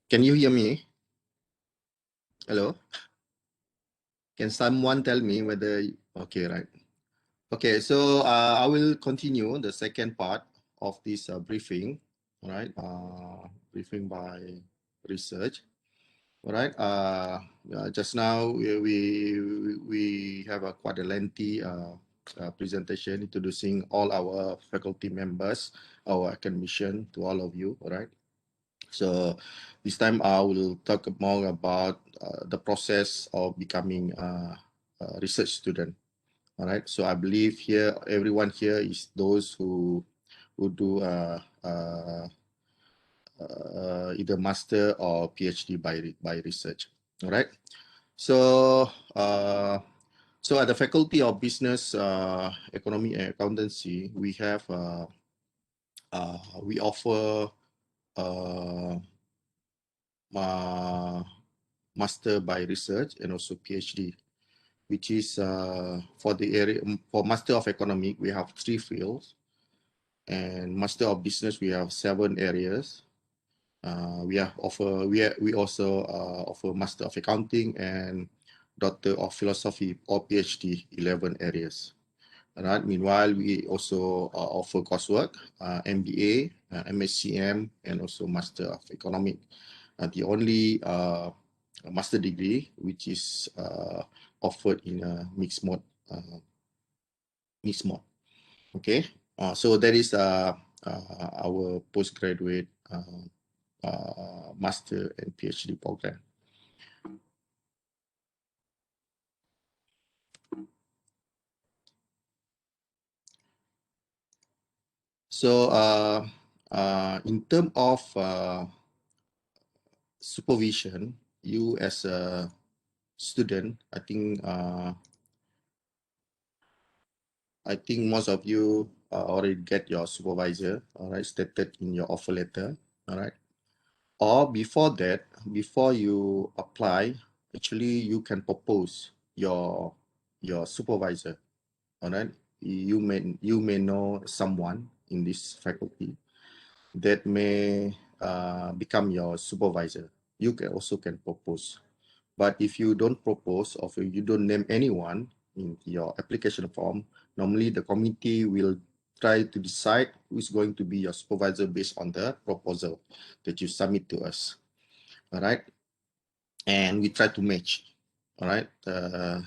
Can you hear me? Hello? Can someone tell me whether... Okay, right. Okay, so I will continue the second part of this briefing, all right? Briefing by research, all right? Just now, we have a quite a lengthy presentation introducing all our faculty members, our academician to all of you, all right? So this time I will talk more about the process of becoming a research student. All right. So I believe here everyone here is those who do either master or PhD by research. All right. So so at the Faculty of Business, Economy and Accountancy, we have we offer master by research and also PhD, which is for the area for Master of Economic, we have 3 fields, and Master of Business we have 7 areas. We also offer Master of Accounting and Doctor of Philosophy or PhD 11 areas. Right. Meanwhile, we also offer coursework, MBA, MSCM, and also Master of Economic. The only master degree which is offered in a mixed mode. Okay, so that is our postgraduate master and PhD program. So in terms of supervision, you as a student, I think most of you already get your supervisor, all right, stated in your offer letter, all right. Or before that, before you apply, actually you can propose your supervisor, all right. You may know someone in this faculty that may become your supervisor. You can also propose. But if you don't propose or if you don't name anyone in your application form, normally the committee will try to decide who is going to be your supervisor based on the proposal that you submit to us. All right. And we try to match, all right, the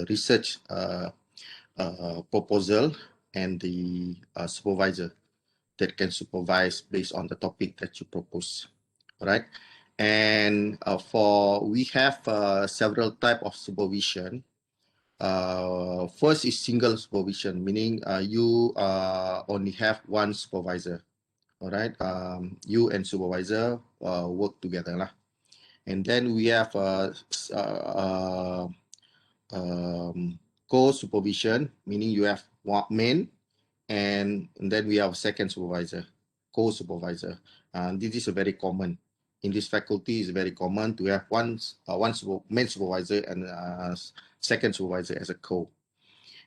research proposal and the supervisor that can supervise based on the topic that you propose. All right. And we have several type of supervision. First is single supervision, meaning you only have one supervisor. All right. You and supervisor work together lah. And then we have co-supervision, meaning you have one main, and then we have a second supervisor, co-supervisor. This is a very common. In this faculty, it's very common to have one main supervisor and second supervisor as a co.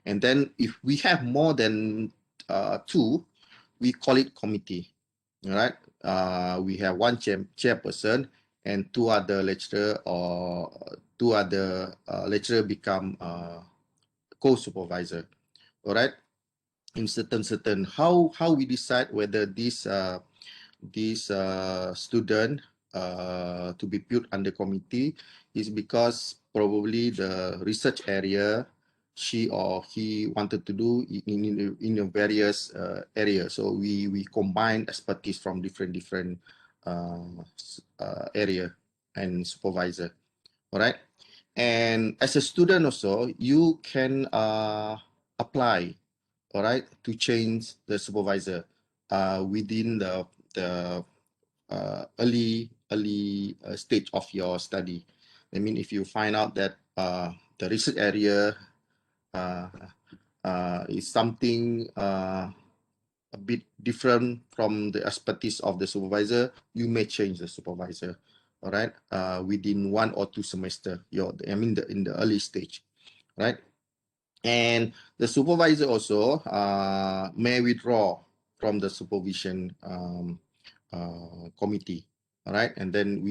And then if we have more than 2, we call it committee. All right. We have one chairperson and 2 other lecturer or 2 other lecturer become co-supervisor. All right. In certain how we decide whether this student to be put under committee is because probably the research area she or he wanted to do in a various areas. So we combine expertise from different area and supervisor. All right. And as a student also, you can apply, all right, to change the supervisor within the early stage of your study. I mean, if you find out that the research area is something a bit different from the expertise of the supervisor, you may change the supervisor, all right, within 1 or 2 semester. In the early stage, right? And the supervisor also may withdraw from the supervision committee, All right, and then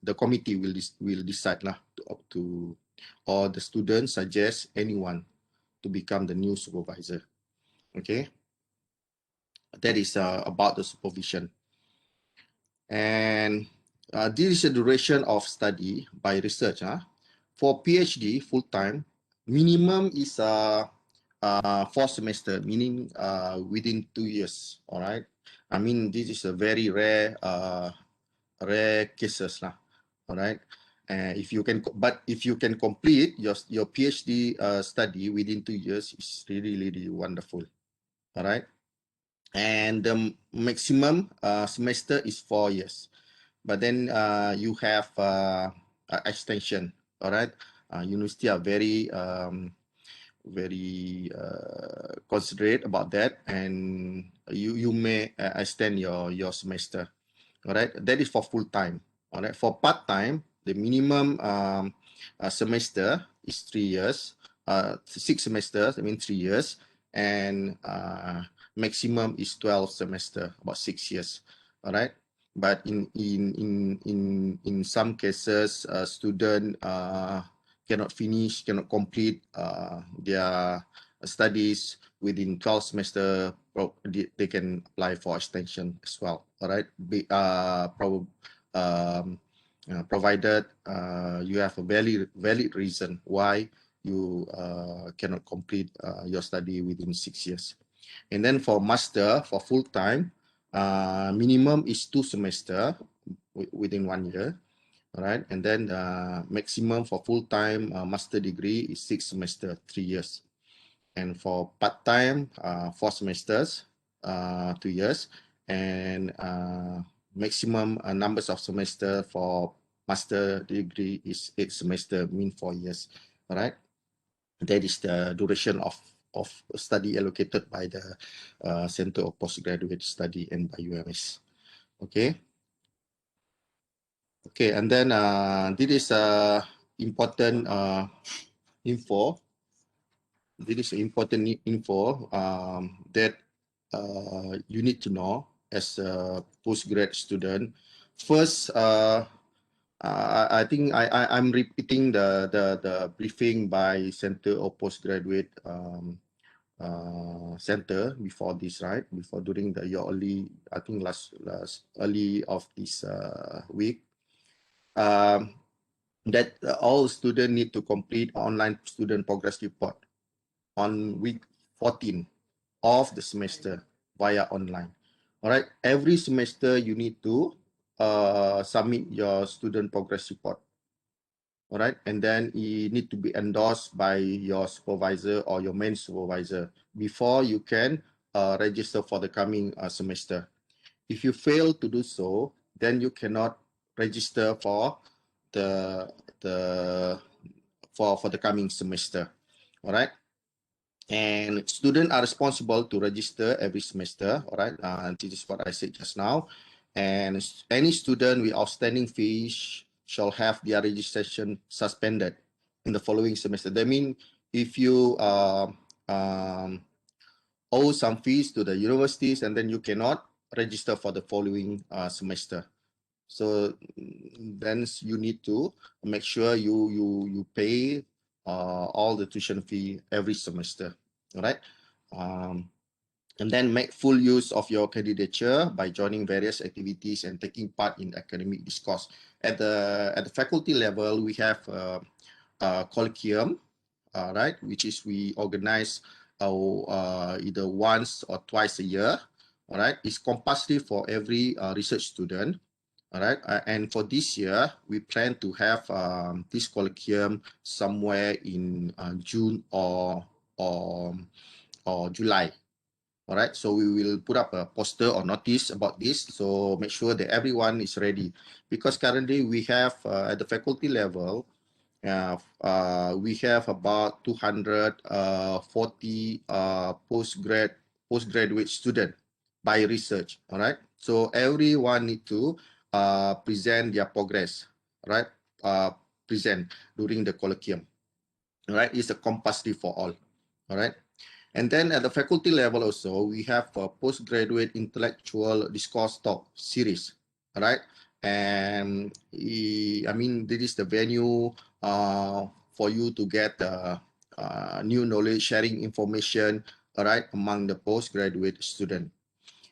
the committee will decide lah to or the student suggest anyone to become the new supervisor. Okay, that is about the supervision. And this is the duration of study by research. For PhD full time, minimum is 4 semester, meaning within 2 years. All right. I mean, this is a very rare cases lah. All right. If you can complete your PhD study within 2 years, it's really wonderful. All right. And the maximum semester is 4 years. But then you have extension. All right. University are very considerate about that, and you may extend your semester. All right, that is for full time. All right, for part time, the minimum semester is 3 years. 6 semesters, I mean 3 years, and maximum is 12 semester, about 6 years. All right, but in some cases, student cannot complete their studies within 12 semester. They can apply for extension as well. All right, provided you have a valid reason why you cannot complete your study within 6 years. And then for master, for full time, minimum is 2 semester within 1 year. All right, and then maximum for full time master degree is 6 semester, 3 years. And for part time, 4 semesters, 2 years, and maximum numbers of semester for master degree is 8 semester, mean 4 years. All right, that is the duration of study allocated by the Center of Postgraduate Study and by UMS. Okay. Okay, and then this is important info. This is important info that you need to know as a postgrad student. First, I think I'm repeating the briefing by Center of Postgraduate Center before this, right? Before during your early, I think last early of this week. That all students need to complete online student progress report on week 14 of the semester via online. All right, every semester you need to submit your student progress report. All right, and then it need to be endorsed by your supervisor or your main supervisor before you can register for the coming semester. If you fail to do so, then you cannot register for the for the coming semester. All right, and students are responsible to register every semester. All right, this is what I said just now. And any student with outstanding fees shall have their registration suspended in the following semester. That means if you owe some fees to the universities and then you cannot register for the following semester. So then you need to make sure you pay all the tuition fee every semester. All right. And then make full use of your candidature by joining various activities and taking part in academic discourse. At the faculty level, we have a colloquium, right, which is we organize either once or twice a year. All right, it's compulsory for every research student. All right, and for this year, we plan to have this colloquium somewhere in June or July. All right, so we will put up a poster or notice about this. So make sure that everyone is ready, because currently we have at the faculty level, we have about 240 postgraduate students by research. All right, so everyone need to present their progress, right? Present during the colloquium. All right, it's a compulsory for all. All right. And then at the faculty level also, we have a postgraduate intellectual discourse talk series, all right? And I mean, this is the venue for you to get new knowledge, sharing information, all right, among the postgraduate student.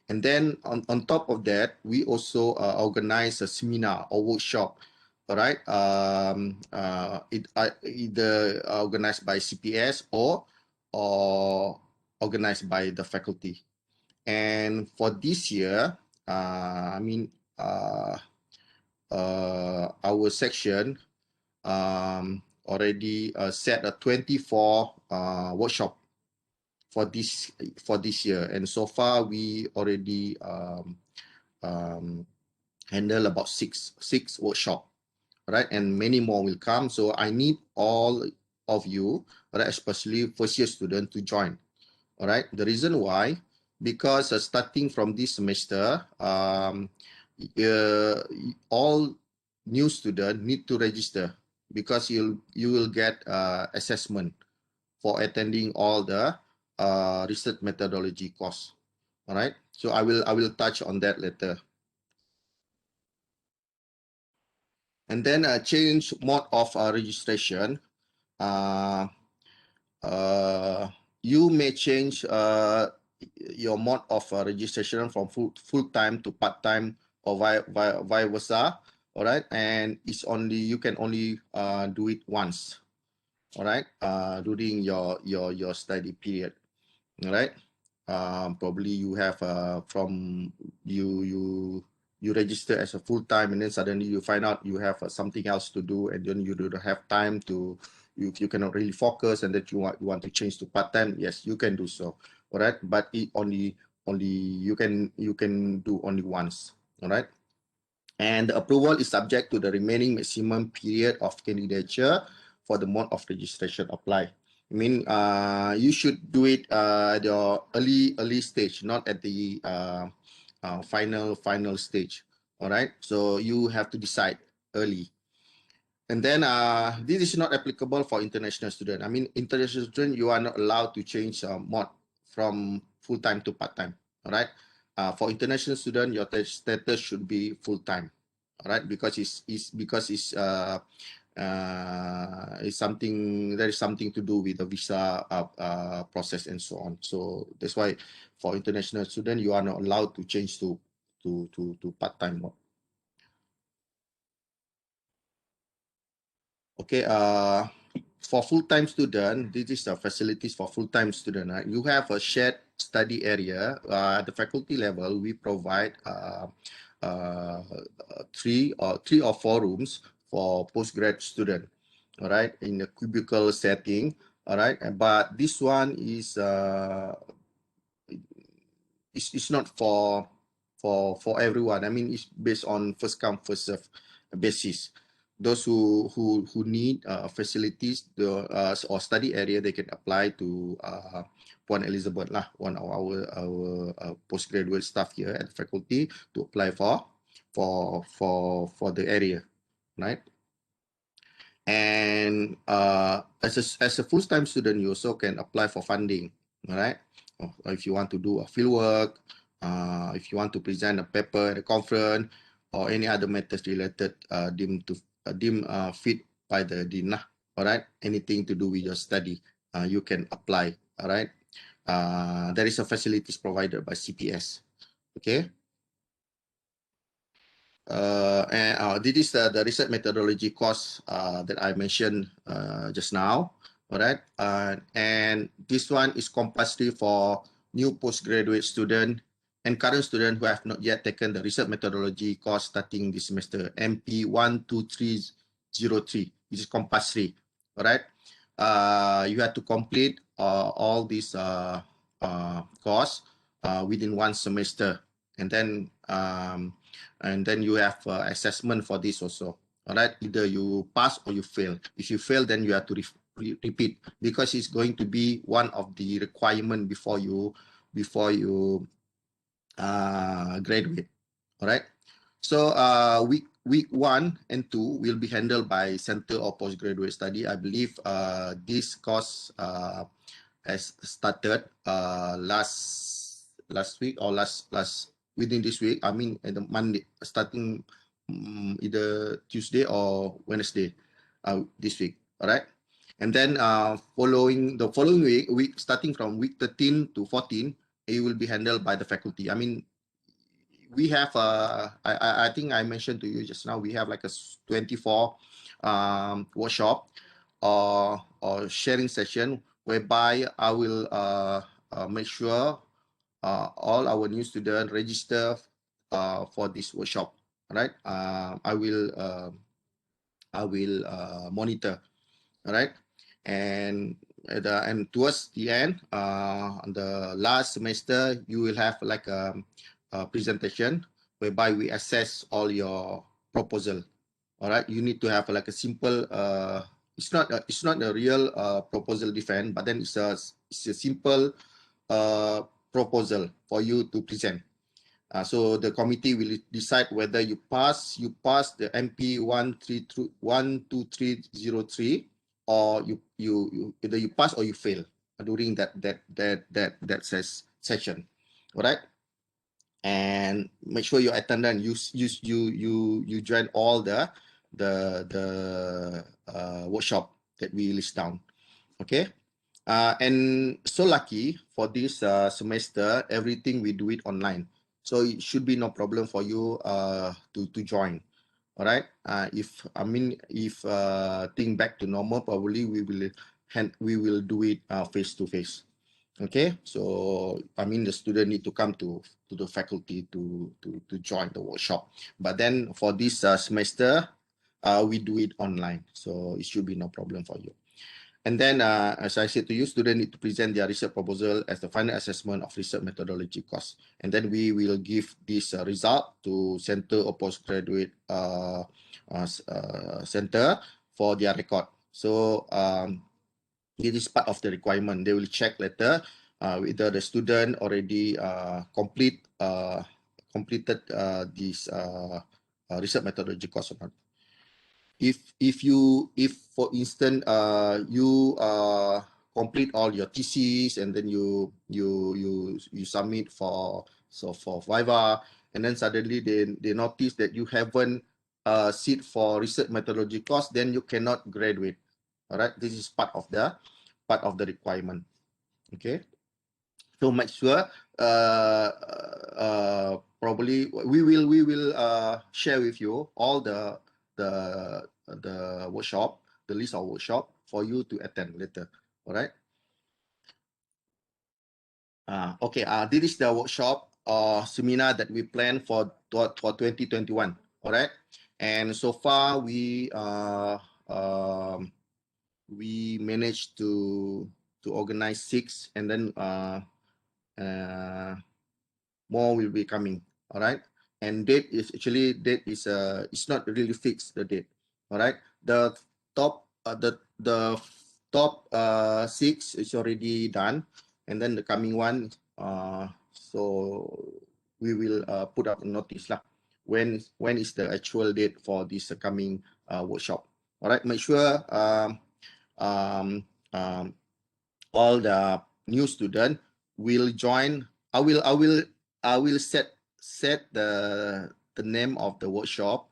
And then on top of that, we also organize a seminar or workshop, all right, either organized by CPS or organized by the faculty. And for this year, I mean, our section already set a 24 workshop for this year, and so far we already um, handle about six workshop, right? And many more will come. So I need all of you, right, especially first year student, to join. All right. The reason why, because starting from this semester, all new student need to register, because you will get assessment for attending all the research methodology course. All right. So I will touch on that later. And then change mode of registration. Uh, you may change your mode of registration from full time to part time, or vice versa. All right, and it's only, you can only do it once. All right, during your study period. All right. Probably you have from you register as a full time, and then suddenly you find out you have something else to do, and then you don't have time to, you cannot really focus, and that you want to change to part time. Yes, you can do so. All right, but it only you can do only once. All right. And the approval is subject to the remaining maximum period of candidature for the mode of registration apply. I mean, you should do it at your early stage, not at the final stage. All right. So you have to decide early. And then this is not applicable for international student. I mean, international student, you are not allowed to change mode from full time to part time. All right. For international student, your status should be full time. All right, because it's something, there is something to do with the visa process and so on. So that's why for international student, you are not allowed to change to part time mode. Okay, for full-time student, this is the facilities for full-time student. Right? You have a shared study area. At the faculty level, we provide uh, three or four rooms for postgrad student. All right, in a cubicle setting. All right, but this one is it's not for everyone. I mean, it's based on first come first serve basis. Those who need facilities, or study area, they can apply to Puan Elizabeth lah, one of our postgraduate staff here at the faculty, to apply for the area, right? And as a full-time student, you also can apply for funding, all right? Or if you want to do a field work, if you want to present a paper at a conference, or any other matters related deemed fit by the dean, all right? Anything to do with your study, you can apply, all right? There is a facilities provided by CPS, okay? And this is the research methodology course that I mentioned just now. All right. And this one is compulsory for new postgraduate student and current student who have not yet taken the research methodology course starting this semester, MP 12303. This is compulsory. All right. You have to complete all these course within one semester, and then you have assessment for this also. All right, either you pass or you fail. If you fail, then you have to repeat, because it's going to be one of the requirement before you graduate. All right. So week 1 and 2 will be handled by Center of Postgraduate Study. I believe this course has started last week, or last within this week. I mean, at the Monday, starting either Tuesday or Wednesday this week. All right. And then following week starting from week 13 to 14, it will be handled by the faculty. I mean, we have I think I mentioned to you just now, we have like a 24 workshop or sharing session whereby I will make sure all our new students register for this workshop. Right. I will monitor. All right. And towards the end, on the last semester, you will have like a presentation whereby we assess all your proposal. All right. You need to have like a simple. It's not a real proposal defense, but then it's a simple proposal for you to present. So the committee will decide whether you pass the MP 12303, or you either you pass or you fail during that session. All right. And make sure you attend and you join all the workshop that we list down. Okay. And so lucky for this semester, everything we do it online. So it should be no problem for you to join. All right. If think back to normal, probably we will do it face to face. Okay. So I mean, the student need to come to the faculty to join the workshop. But then for this semester, we do it online. So it should be no problem for you. And then, as I said to you, students need to present their research proposal as the final assessment of research methodology course. And then we will give this result to Center or Postgraduate Center for their record. So it is part of the requirement. They will check later whether the student already completed this research methodology course or not. If for instance you complete all your thesis and then you submit for Viva, and then suddenly they notice that you haven't sit for research methodology course, then you cannot graduate. All right, this is part of the requirement. Okay, so make sure probably we will share with you all the workshop, the list of workshop for you to attend later. All right. Okay. This is the workshop or seminar that we plan for 2021. All right. And so far we managed to organize 6, and then more will be coming. All right. And date is it's not really fixed, the date. All right. The top 6 is already done, and then the coming one so we will put up a notice lah when is the actual date for this coming workshop. All right. Make sure all the new student will join. I will set the name of the workshop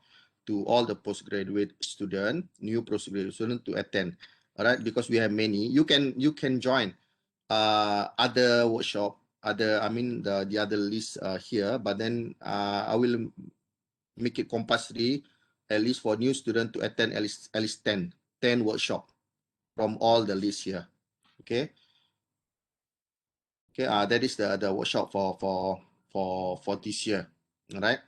to all the postgraduate student, new postgraduate student to attend. All right, because we have many. You can join other workshop, the other list here, but then I will make it compulsory at least for new student to attend at least 10 workshop from all the list here. Okay. Okay, that is the workshop for this year. All right.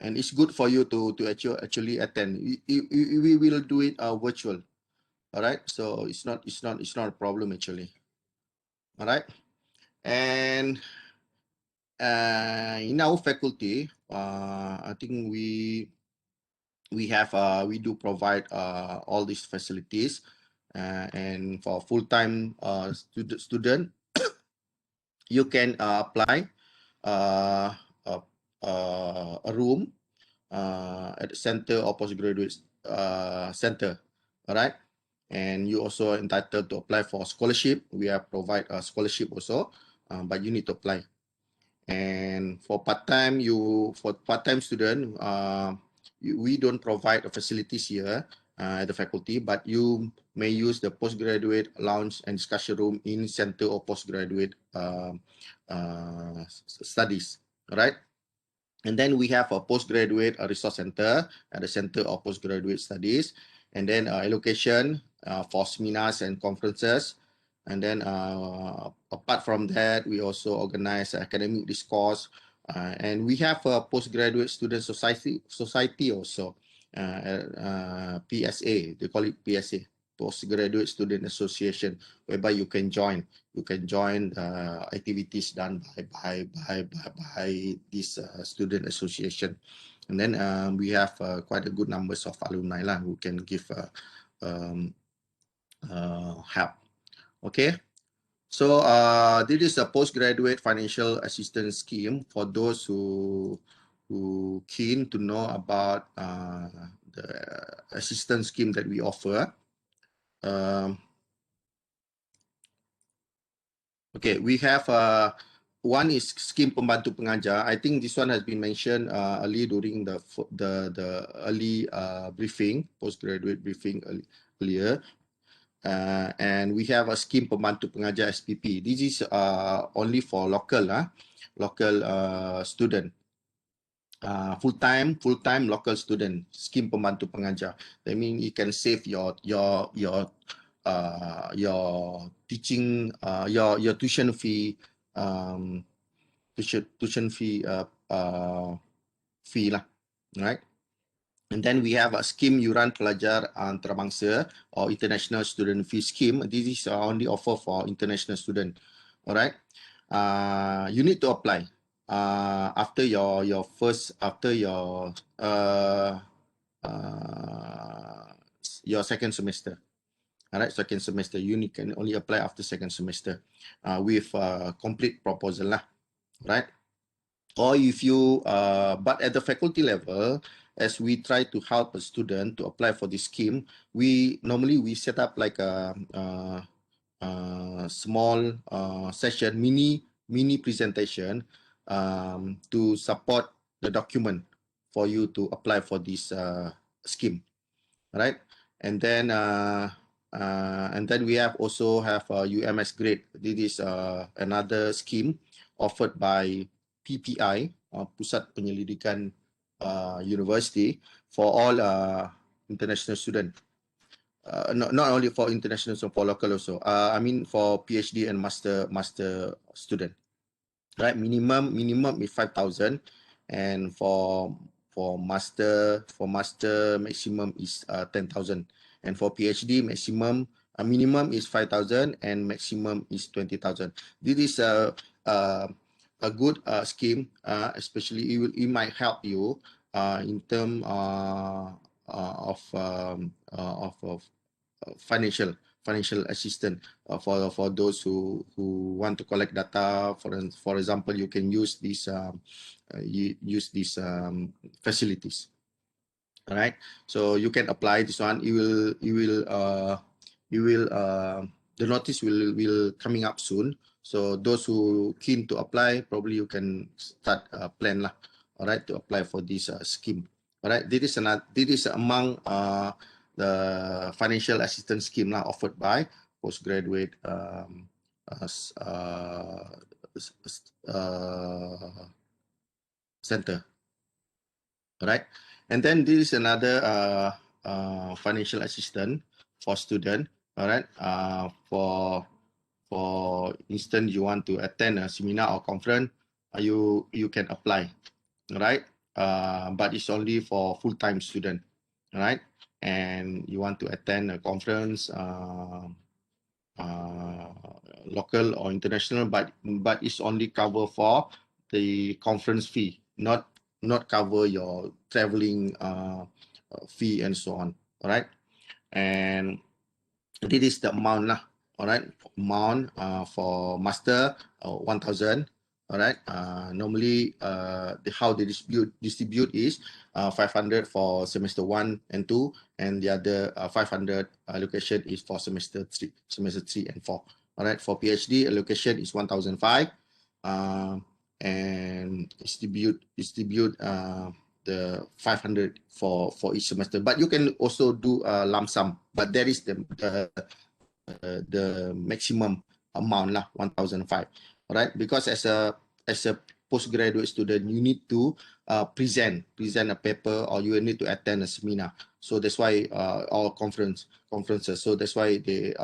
And it's good for you to actually attend. We will do it virtual. All right. So it's not a problem actually. All right. And in our faculty, I think we do provide all these facilities, and for full-time student, you can apply a room at the center or postgraduate center. All right. And you also entitled to apply for scholarship. We have provide a scholarship also, but you need to apply. And for part-time, student, we don't provide facilities here at the faculty, but you may use the postgraduate lounge and discussion room in center or postgraduate studies, right? And then we have a postgraduate resource center at the Center of Postgraduate Studies, and then allocation for seminars and conferences. And then apart from that, we also organize academic discourse, and we have a postgraduate student society also, PSA. They call it PSA, Postgraduate Student Association, whereby you can join. You can join activities done by this student association. And then we have quite a good numbers of alumni lah, who can give help. Okay. So this is a postgraduate financial assistance scheme for those who keen to know about the assistance scheme that we offer. Okay, we have one is scheme pembantu pengajar. I think this one has been mentioned early during the early briefing, postgraduate briefing earlier. And we have a scheme pembantu pengajar SPP. This is only for local student. Full-time local student, scheme pembantu pengajar. That means you can save your teaching, your tuition fee, tuition fee fee lah, right? And then we have a scheme yuran pelajar antarabangsa or international student fee scheme. This is only offer for international student. All right. You need to apply after your second semester. All right, second semester. You can only apply after second semester with complete proposal lah. Right. Or if you, but at the faculty level, as we try to help a student to apply for this scheme, we normally set up like a small session, mini presentation to support the document for you to apply for this scheme, right? And then we also have UMS grade. This is another scheme offered by PPI, Pusat Penyelidikan University, for all international students. Not only for international, so for local also. I mean for PhD and master student. Right, minimum is 5,000, and for master maximum is 10,000, and for PhD minimum is 5,000 and maximum is 20,000. This is a good scheme, especially it might help you in terms of financial assistance for those who want to collect data. For example, you can use these facilities. All right, so you can apply this one. The notice will coming up soon. So those who keen to apply, probably you can start plan lah. All right, to apply for this scheme. All right, this is among the financial assistance scheme lah offered by postgraduate center. All right, and then this is another financial assistance for student. All right, for instance, you want to attend a seminar or conference, you can apply, right? But it's only for full-time student, right? And you want to attend a conference, local or international, but it's only cover for the conference fee, not cover your traveling fee and so on. All right, and this is the amount lah. All right, amount for master 1,000. All right, normally how they distribute is 500 for semester 1 and 2, and the other 500 allocation is for semester 3 and 4. All right, for PhD allocation is 1,005. and distribute the 500 for each semester. But you can also do a lump sum, but there is the maximum amount lah, 1,005. All right, because as a postgraduate student, you need to present a paper, or you need to attend a seminar. So that's why our conferences. So that's why the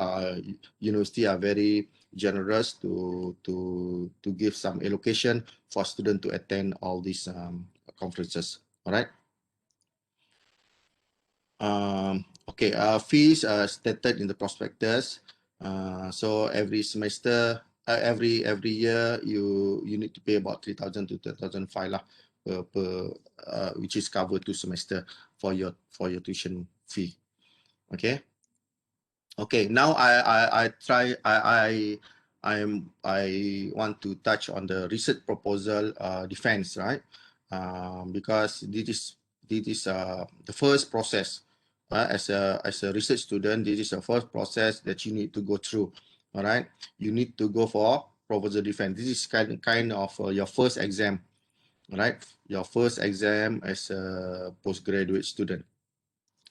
university are very generous to give some allocation for students to attend all these conferences. All right. Okay, fees are stated in the prospectus. So every semester, every year, you need to pay about 3,000 to 3,500 lah per which is covered 2 semester for your tuition fee. Okay. Okay. Now I want to touch on the research proposal defense, right? Because this is the first process. As a research student, this is the first process that you need to go through. All right, you need to go for proposal defense. This is kind of your first exam, right? Your first exam as a postgraduate student.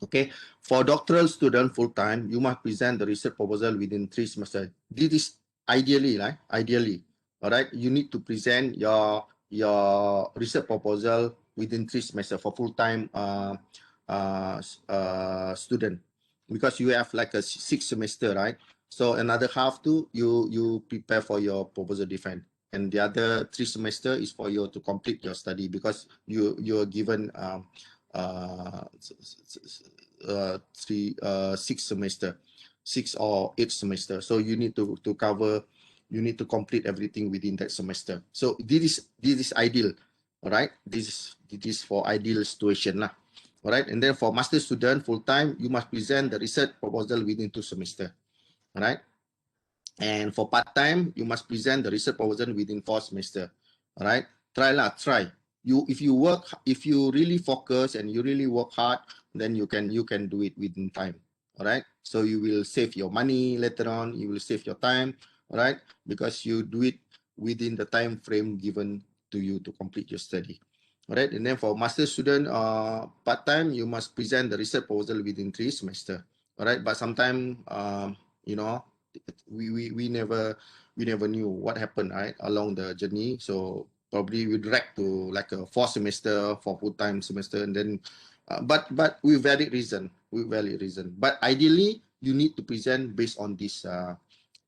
Okay, for doctoral student full time, you must present the research proposal within 3 semesters. This is ideally, right? Ideally, all right. You need to present your research proposal within 3 semesters for full time student, because you have like a 6 semester, right? So another half too, you prepare for your proposal defense, and the other 3 semester is for you to complete your study, because you're given 6 semester, 6 or 8 semester. So you need to cover, you need to complete everything within that semester. So this is ideal, all right? This is for ideal situation lah. All right, and then for master student full time, you must present the research proposal within 2 semester. All right, and for part time, you must present the research proposal within 4 semester. All right, try. If you really focus and you really work hard, then you can do it within time. All right, so you will save your money later on. You will save your time. All right, because you do it within the time frame given to you to complete your study. All right, and then for master student part time, you must present the research proposal within 3 semester. All right, but sometimes you know, we never knew what happened, right, along the journey. So probably we drag to like a 4 semester for full time semester, and then but with valid reason, but ideally you need to present based on this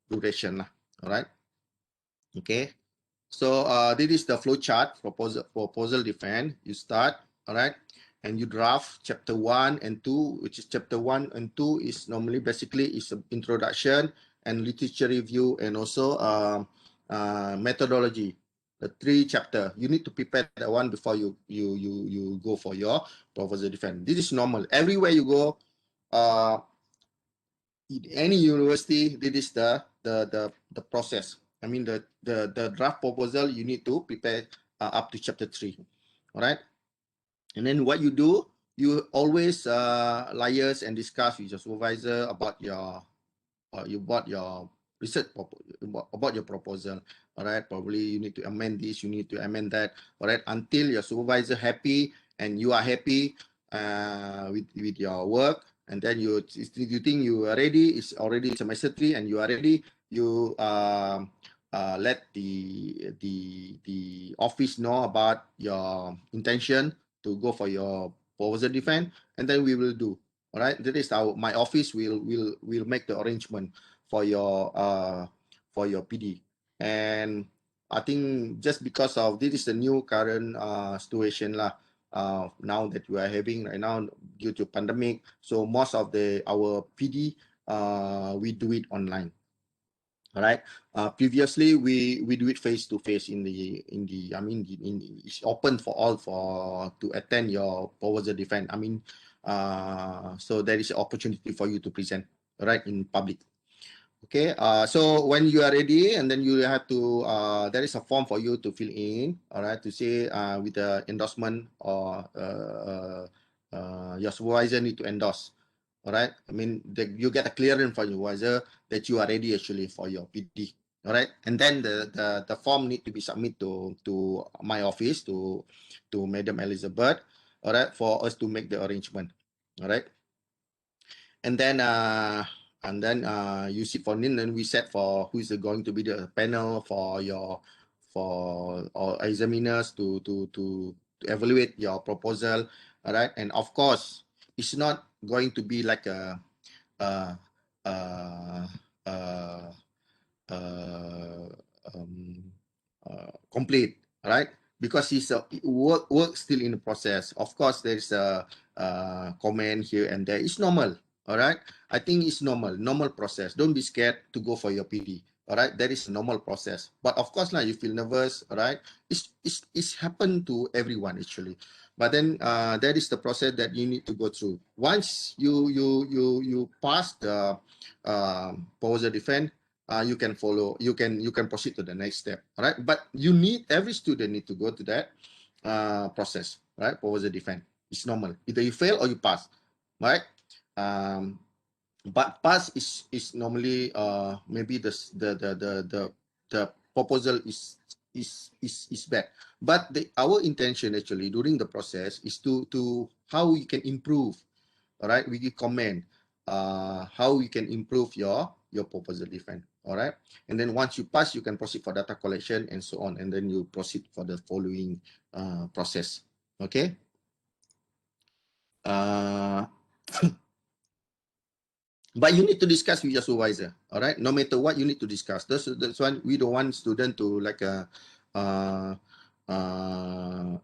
duration lah. All right, okay. So this is the flow chart proposal defense. You start, all right, and you draft chapter 1 and 2, which is chapter 1 and 2 is normally basically is an introduction and literature review, and also methodology. The 3 chapter, you need to prepare that one before you go for your proposal defense. This is normal everywhere you go. In any university, this is the process. I mean, the draft proposal, you need to prepare up to chapter 3. All right. And then what you do, you always liaise and discuss with your supervisor about your research about your proposal. All right. Probably you need to amend this, you need to amend that. All right. Until your supervisor happy and you are happy with your work. And then you think you are ready, it's already semester 3 and you are ready, you let the office know about your intention to go for your proposal defense, and then we will do. All right, that is my office will make the arrangement for your PD. And I think just because of this is the new current situation lah. Now that we are having right now due to pandemic, so most of our PD we do it online. All right. Previously we do it face to face in the I mean it's open for all to attend your proposal defense. I mean so there is an opportunity for you to present right in public. Okay, so when you are ready, and then you have to, there is a form for you to fill in, all right, to say with the endorsement, or your supervisor need to endorse, all right. I mean, you get a clearance from your supervisor that you are ready actually for your PD. All right, and then the form need to be submitted to my office, to Madam Elizabeth. All right, for us to make the arrangement. All right, and then you sit for and then we set for who is going to be the panel for your for our examiners to evaluate your proposal. All right, and of course it's not going to be like a uh uh uh uh, um, complete, right? Because it's a work still in the process. Of course, there's a comment here and there. It's normal, all right? I think it's normal process. Don't be scared to go for your PD, all right? That is a normal process. But of course, now you feel nervous, all right? It's happened to everyone actually. But then that is the process that you need to go through. Once you pass the proposal defense, you can follow, you can proceed to the next step. All right, but you need, every student need to go to that process, right? Proposal defense, it's normal, either you fail or you pass, right? um but pass is normally maybe the proposal is bad, but our intention actually during the process is to how we can improve. All right, we give comment how you can improve your proposal defense. All right, and then once you pass, you can proceed for data collection and so on, and then you proceed for the following process. Okay. uh, but you need to discuss with your supervisor. All right, no matter what, you need to discuss. That's why we don't want student to like a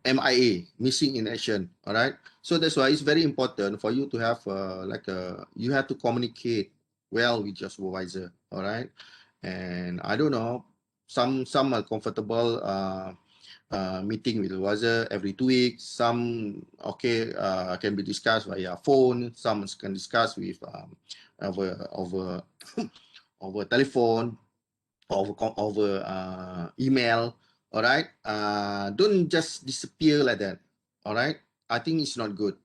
MIA, missing in action. All right, so that's why it's very important for you to have like a, you have to communicate well with your supervisor. All right, and I don't know, some are comfortable meeting with the advisor every 2 weeks. Some okay, can be discussed via phone. Some can discuss with over over telephone, over email. All right, don't just disappear like that. All right, I think it's not good.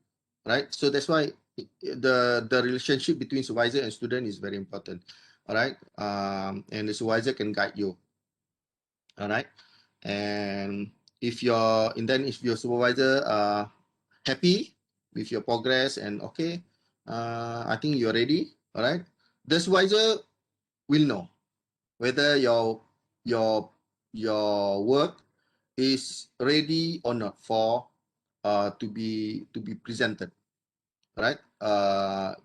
Right, so that's why the relationship between supervisor and student is very important. All right, and the supervisor can guide you. All right, and if your, and then if your supervisor happy with your progress and okay, I think you're ready. All right, the supervisor will know whether your your work is ready or not for to be presented. Right,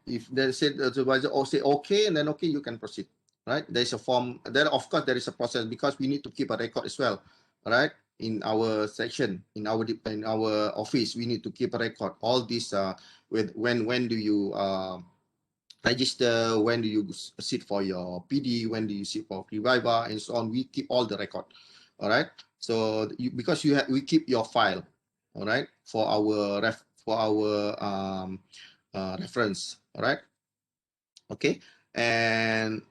if they said the supervisor or say okay, and then okay, you can proceed. Right, there's a form there, of course there is a process, because we need to keep a record as well. Right, in our section, in our office, we need to keep a record all this with when do you register, when do you sit for your PD, when do you sit for Pre-Viva, and so on. We keep all the record. All right, so because we keep your file. All right, for our reference. All right, okay, and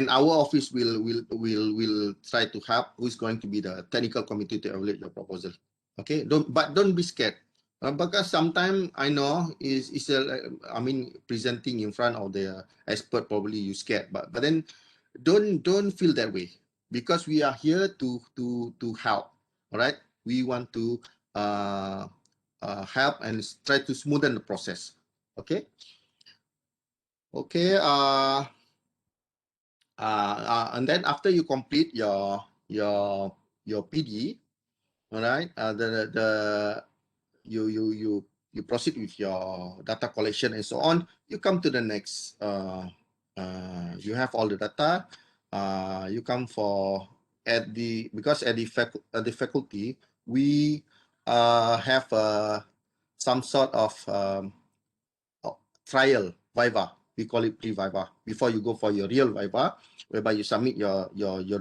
our office will try to help who is going to be the technical committee to evaluate your proposal. Okay, don't be scared. Because sometimes I know is a, I mean, presenting in front of the expert, probably you scared, but then don't feel that way, because we are here to help. All right, we want to help and try to smoothen the process. Okay. Okay. And then after you complete your PD, all right, you proceed with your data collection and so on. You come to the next. You have all the data. You come for at the, because at the faculty we have some sort of trial Viva. We call it pre-Viva, before you go for your real Viva, whereby you submit your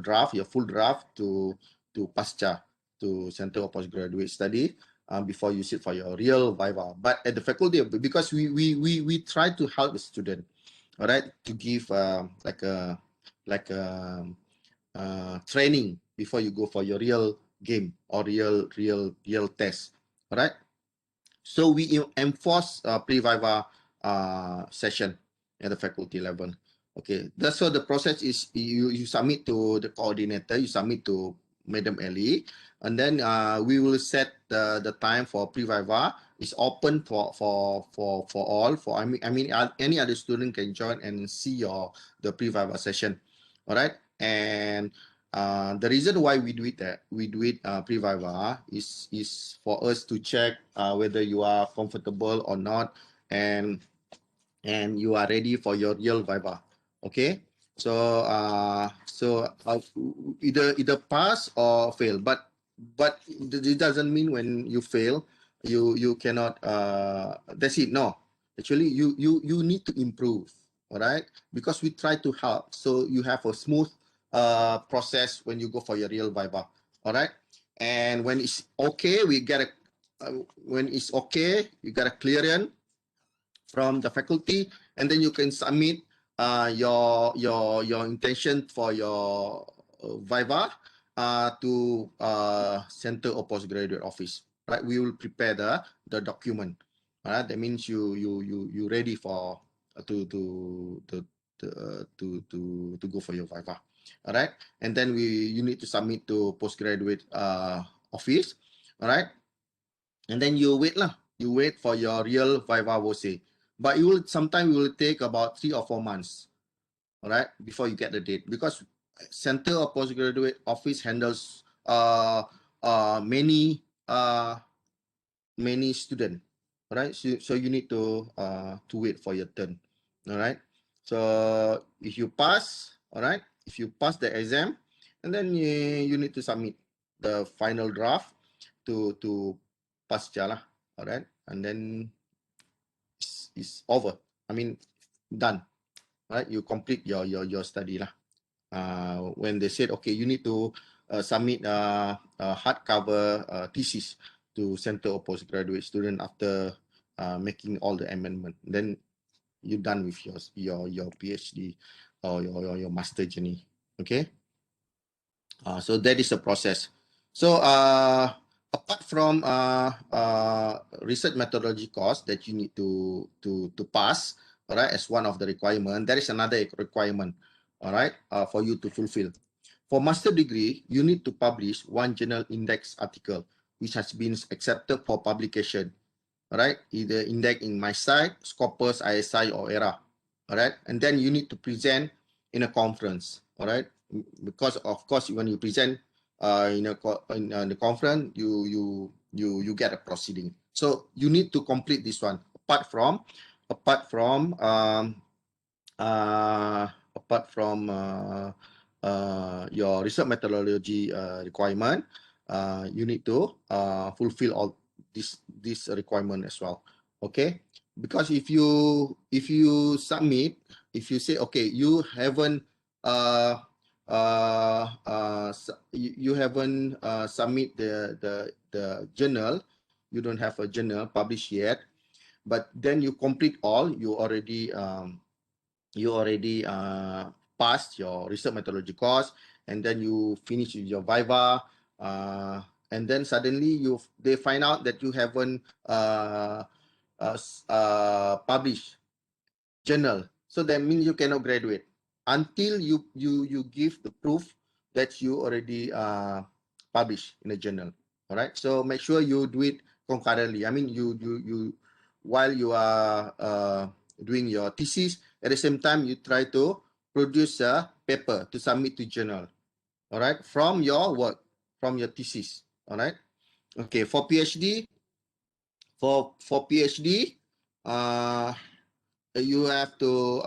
draft, your full draft to PASCA, to Center of Postgraduate Study, before you sit for your real Viva. But at the faculty, because we try to help the student, all right, to give like a training before you go for your real game or real test. All right, so we enforce pre-Viva session at the faculty level. Okay, that's so the process is you submit to the coordinator, you submit to Madam Ellie, and then we will set the time for Pre-Viva. It's open for all. For I mean any other student can join and see the Pre-Viva session. All right, and the reason why we do it Pre-Viva is for us to check whether you are comfortable or not, and you are ready for your real Viva. Okay, so either pass or fail, but it doesn't mean when you fail you cannot that's it. No, actually you need to improve. All right, because we try to help so you have a smooth process when you go for your real Viva. All right, and when it's okay we get a when it's okay you get a clearance from the faculty, and then you can submit your intention for your Viva to Center of Postgraduate Office. Right, we will prepare the document. That means you ready for to go for your Viva. All right, and then you need to submit to Postgraduate Office. All right, and then you wait lah. You wait for your real Viva Voce. But sometimes it will take about 3 or 4 months, all right, before you get the date, because Center of Postgraduate Office handles many students, all right. So you need to wait for your turn, all right. So if you pass, all right, if you pass the exam, and then you need to submit the final draft to pasca lah, all right, and then it's over. I mean, done, right? You complete your study lah. When they said, okay, you need to submit a hardcover thesis to Center of Postgraduate Student after making all the amendment. Then you're done with your PhD or your master journey. Okay. So that is the process. So apart from research methodology course that you need to pass, all right, as one of the requirement, there is another requirement, all right, for you to fulfill. For master degree, you need to publish one journal index article which has been accepted for publication, all right, either index in my site, Scopus, ISI, or ERA, all right, and then you need to present in a conference, all right, because of course when you present in the conference, you get a proceeding. So you need to complete this one. Apart from your research methodology requirement, you need to fulfill all this requirement as well. Okay, because if you submit, if you say, okay, you haven't you haven't submit the journal, you don't have a journal published yet, but then you complete all, you already passed your research methodology course, and then you finish with your Viva, and then suddenly they find out that you haven't published journal. So that means you cannot graduate until you give the proof that you already published in a journal. All right. So make sure you do it concurrently. I mean, you while you are doing your thesis, at the same time you try to produce a paper to submit to journal. All right. From your work, from your thesis. All right. Okay. For PhD, you have to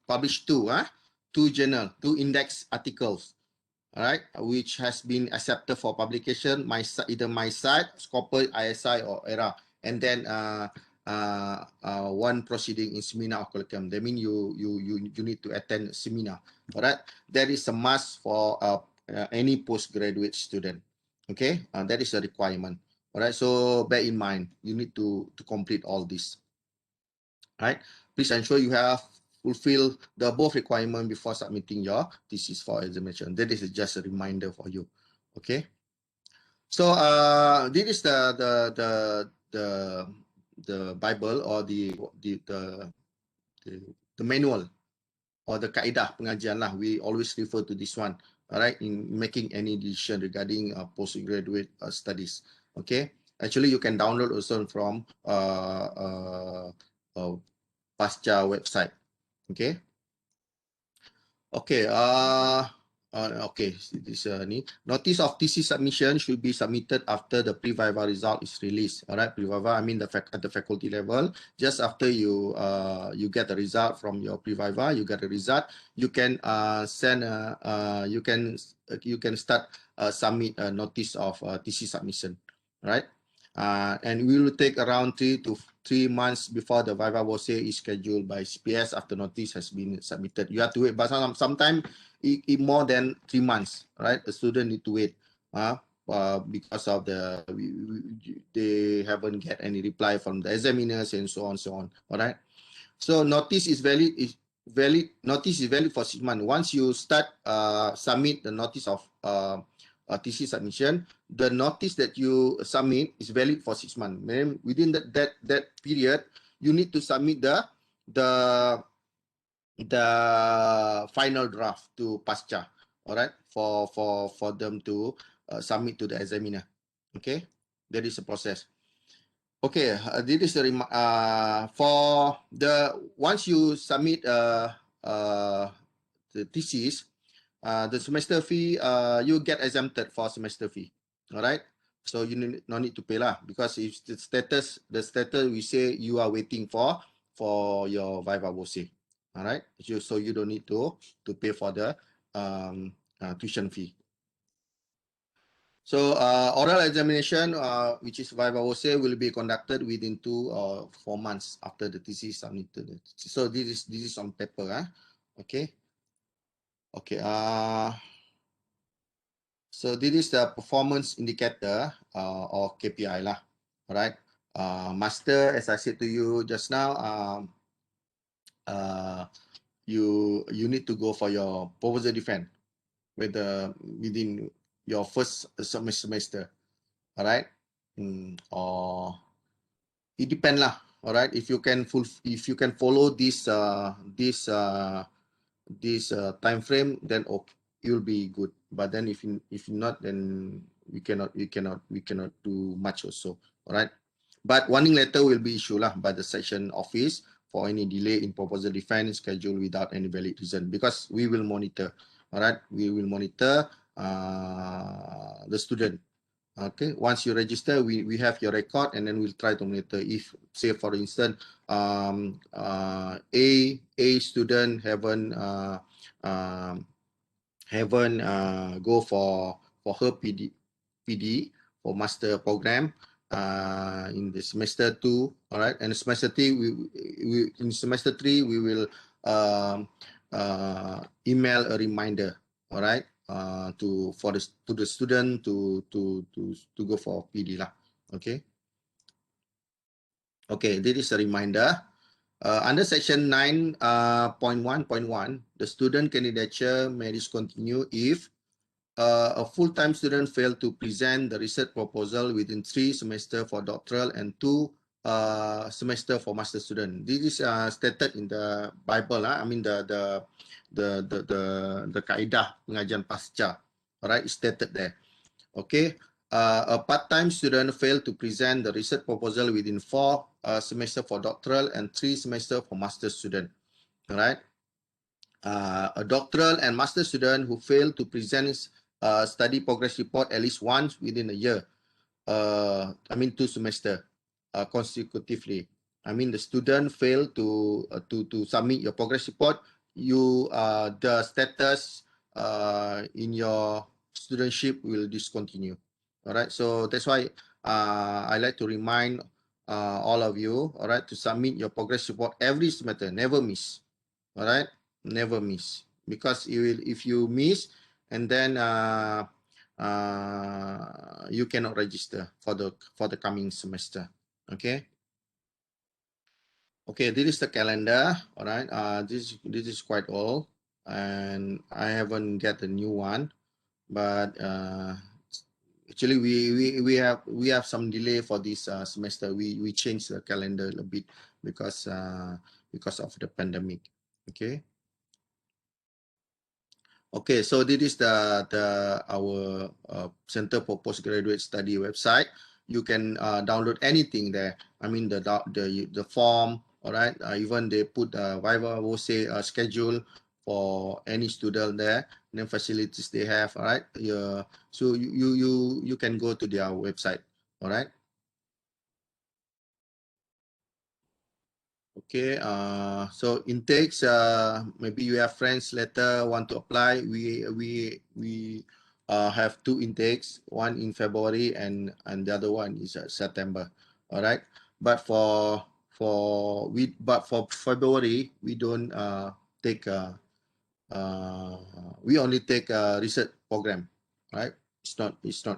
publish two journal, two index articles, all right, which has been accepted for publication, either my site, Scopus, ISI, or ERA, and then one proceeding in seminar or curriculum. That means you need to attend seminar. All right, that is a must for any postgraduate student. Okay, that is a requirement. All right, so bear in mind, you need to complete all this. Right? Please ensure you have fulfilled the above requirement before submitting your thesis for examination. That is just a reminder for you. Okay. So this is the Bible or the manual or the kaedah pengajian lah. We always refer to this one, all right, in making any decision regarding postgraduate studies. Okay, actually you can download also from Pasca website. Okay. Okay, okay, this notice of thesis submission should be submitted after the Pre-Viva result is released. All right, Pre-Viva, I mean at the faculty level. Just after you you get the result from your Pre-Viva, you get the result, you can send you can start submit a notice of thesis submission, right? And we will take around 3 months before the Viva Voce is scheduled by CPS after notice has been submitted. You have to wait, but sometimes more than 3 months, right? A student need to wait because of they haven't get any reply from the examiners and so on, so on. All right. So notice is valid. Notice is valid for 6 months. Once you start submit the notice of thesis submission, the notice that you submit is valid for 6 months. And within that period, you need to submit the final draft to Pasca. All right, for them to submit to the examiner. Okay, that is the process. Okay, this is the for the once you submit the thesis, the semester fee you get exempted for semester fee. All right, so you no need to pay lah, because if the status we say you are waiting for your Viva Voce. All right, so you don't need to pay for the tuition fee. So oral examination, which is Viva Voce, will be conducted within 2 or 4 months after the thesis submitted. So this is on paper, okay. Okay. So this is the performance indicator or KPI lah. All right. Master, as I said to you just now, you need to go for your proposal defense within your first semester. All right. Or it depends lah. All right. If you can follow this time frame, then okay, you'll be good. But then if not, then we cannot do much also. All right. But warning letter will be issued by the section office for any delay in proposal defense schedule without any valid reason, because we will monitor. All right, we will monitor the student. Okay, once you register, we have your record, and then we'll try to monitor. If, say, for instance, a student haven't go for her PD for master program in the semester 2, all right, and semester 3 in semester 3 we will email a reminder, all right, to the student to go for PD lah. Okay. Okay, this is a reminder. Under section 9.1.1, the student candidature may discontinue if a full-time student failed to present the research proposal within 3 semesters for doctoral and 2 semester for master student. This is stated in the Bible. I mean the kaedah pengajian pasca. Alright, it's stated there. Okay. A part-time student failed to present the research proposal within 4 semesters for doctoral and 3 semesters for master student. All right. A doctoral and master student who failed to present study progress report at least once within a year. I mean 2 semesters consecutively. I mean the student failed to submit your progress report. You the status in your studentship will discontinue. All right, so that's why I like to remind all of you, all right, to submit your progress report every semester. Never miss. All right, never miss, because you will, if you miss, and then you cannot register for the coming semester. Okay. Okay, this is the calendar. All right. This is quite old, and I haven't get a new one, but actually we have some delay for this semester. We changed the calendar a bit because of the pandemic. Okay. Okay, so this is our Center for Postgraduate Study website. You can download anything there. I mean the form, all right. Even they put Viva Voce schedule for any student there, and then facilities they have, all right. Yeah, so you can go to their website, all right. Okay, so intakes, maybe you have friends later want to apply. We have two intakes, one in February and the other one is September. All right, but for February we don't take we only take a research program. Right, it's not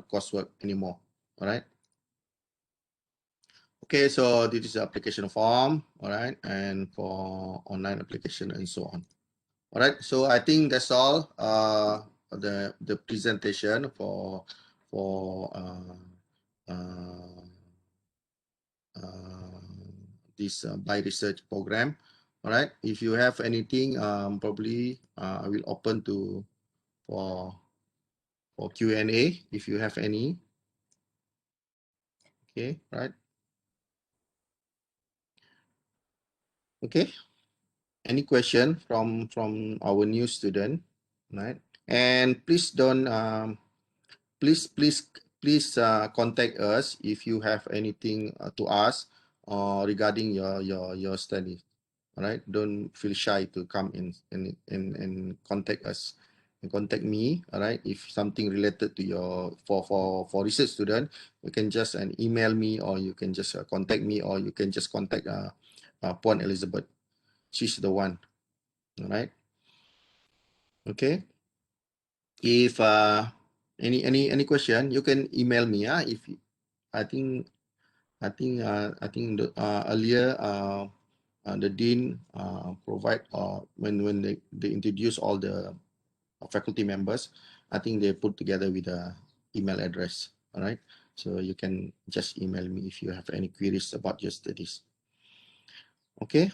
coursework anymore. All right. Okay, so this is the application form, all right, and for online application and so on. All right, so I think that's all. The presentation for uh, uh, this by research program. All right, if you have anything, probably I will open to for for Q&A if you have any. Okay, right. Okay. Any question from our new student, right? And please don't please contact us if you have anything to ask regarding your study. All right, don't feel shy to come in and contact us and contact me. All right, if something related to your for research student, you can just email me, or you can just contact me, or you can just contact Puan Elizabeth. She's the one. All right. Okay. If any question, you can email me. If I think earlier the dean provide when they introduce all the faculty members, I think they put together with a email address. All right. So you can just email me if you have any queries about your studies. Okay.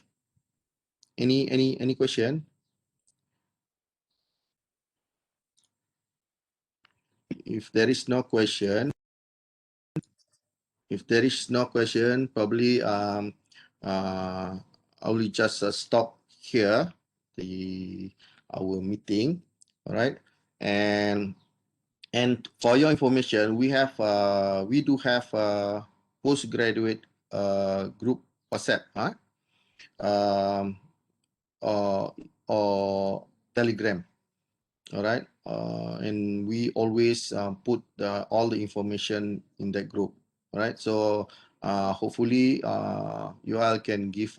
Any question? If there is no question. If there is no question, probably I will just stop here our meeting. All right, and for your information, we do have a postgraduate group WhatsApp, um, or Telegram. All right, and we always put all the information in that group. All right, so hopefully you all can give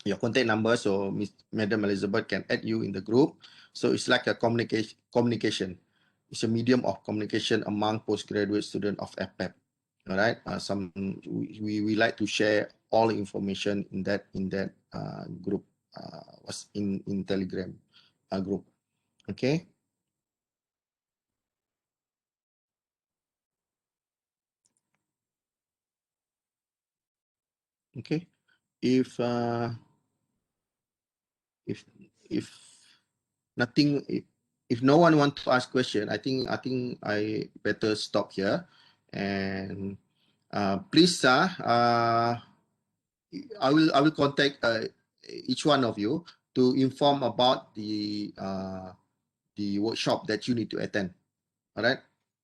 your contact number, so Madam Elizabeth can add you in the group. So it's like a communication. It's a medium of communication among postgraduate students of FPEP. All right, we like to share all the information in that group, was in Telegram group. Okay. Okay. If if if nothing, if no one wants to ask question, I better stop here. And please, I will contact each one of you to inform about the workshop that you need to attend. All right.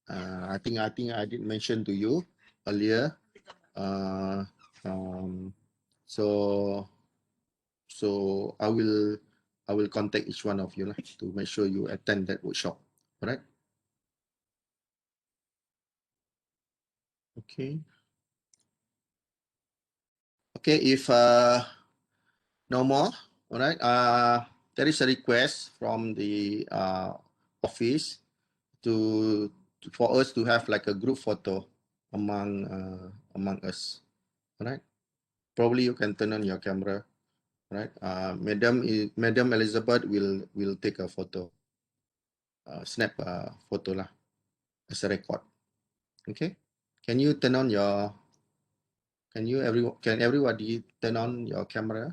I think I did mention to you earlier. Uh, um, so I will contact each one of you to make sure you attend that workshop. All right. Okay. Okay. If no more, all right. There is a request from the office for us to have like a group photo among us. All right. Probably you can turn on your camera. Right. Madam Elizabeth will take a photo, snap a photo lah as a record. Okay. Can you turn on your? Can everybody turn on your camera?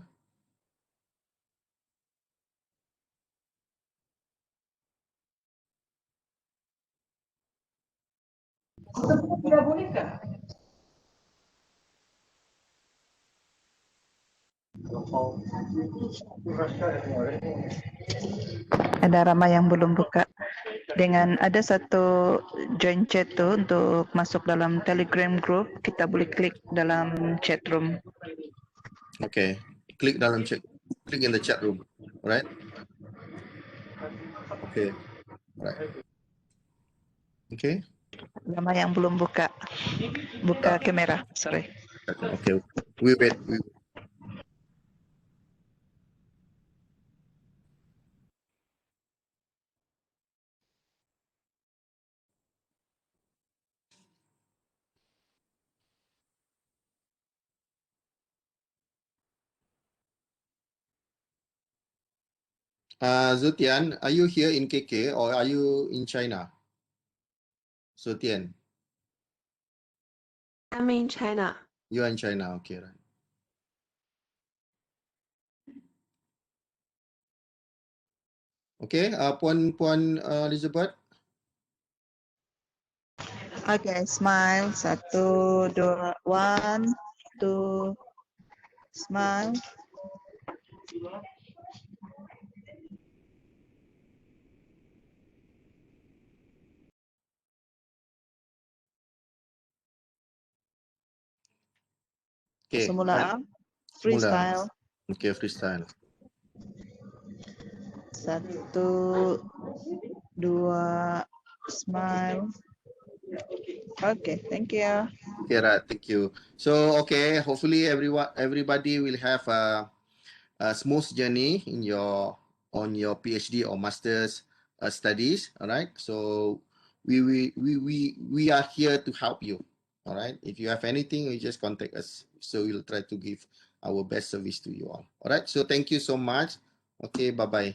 Ada ramai yang belum buka. Dengan ada satu join chat tu untuk masuk dalam Telegram group, kita boleh klik dalam chat room. Okay, click in the chat room, right? Okay, right. Okay. Ramai yang belum buka kamera. Sorry. Okay, we wait. Zutian, are you here in KK or are you in China? Zutian. I'm in China. You are in China, okay, right. Okay, Puan Elizabeth. Okay, smile. 1, 2, 1, 2, smile. Okay. Semula. Freestyle. Okay, freestyle. 1, 2, smile. Okay, thank you. Okay, right. Thank you. So, okay, hopefully everybody will have a smooth journey on your PhD or master's studies. All right. So we are here to help you. All right. If you have anything, you just contact us. So we'll try to give our best service to you all. All right. So thank you so much. Okay. Bye bye.